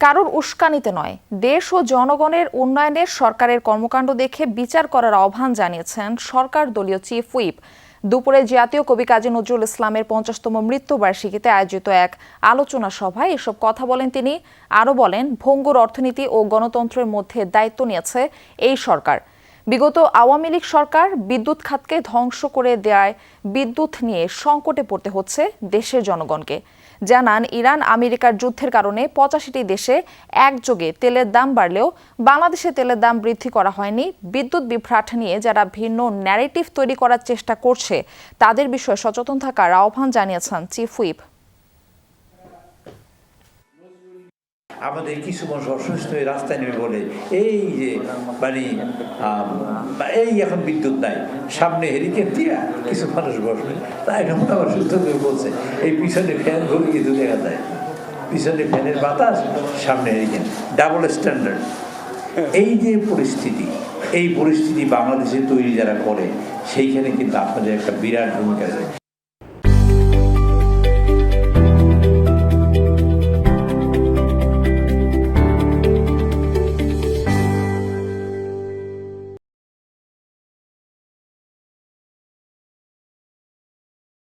কারোর উস্কানিতে নয়, দেশ ও জনগণের উন্নয়নের সরকারের কর্মকাণ্ড দেখে বিচার করার আহ্বান জানিয়েছেন সরকার দলীয় চিফ হুইপ। দুপুরে জাতীয় কবি কাজী নজরুল ইসলামের ৫০তম মৃত্যুবার্ষিকীতে আয়োজিত এক আলোচনা সভায় এসব কথা বলেন তিনি। আরও বলেন, ভঙ্গুর অর্থনীতি ও গণতন্ত্রের মধ্যে দায়িত্ব নিয়েছে এই সরকার। বিগত আওয়ামী লীগ সরকার বিদ্যুৎ খাতকে ধ্বংস করে দেয়ায় বিদ্যুৎ নিয়ে সংকটে পড়তে হচ্ছে দেশের জনগণকে। জানান, ইরান আমেরিকার যুদ্ধের কারণে ৮৫টি দেশে একযোগে তেলের দাম বাড়লেও বাংলাদেশে তেলের দাম বৃদ্ধি করা হয়নি। বিদ্যুৎ বিভ্রাট নিয়ে যারা ভিন্ন ন্যারেটিভ তৈরি করার চেষ্টা করছে তাদের বিষয়ে সচেতন থাকার আহ্বান জানিয়েছেন চিফ হুইপ। আমাদের কিছু মানুষ অসুস্থ হয়ে রাস্তায় নেমে বলে এই যে এই এখন বিদ্যুৎ নাই, সামনে হেরিকেন দিয়া কিছু মানুষ বসবে, তাই আমরা অসুস্থ হয়ে বলছে এই পিছনে ফ্যান ঘুরে কিন্তু দেখা যায়, পিছনে ফ্যানের বাতাস, সামনে হেরিকেন, ডাবল স্ট্যান্ডার্ড। এই যে পরিস্থিতি, এই পরিস্থিতি বাংলাদেশে তৈরি যারা করে সেইখানে কিন্তু আপনাদের একটা বিরাট ভূমিকা আছে।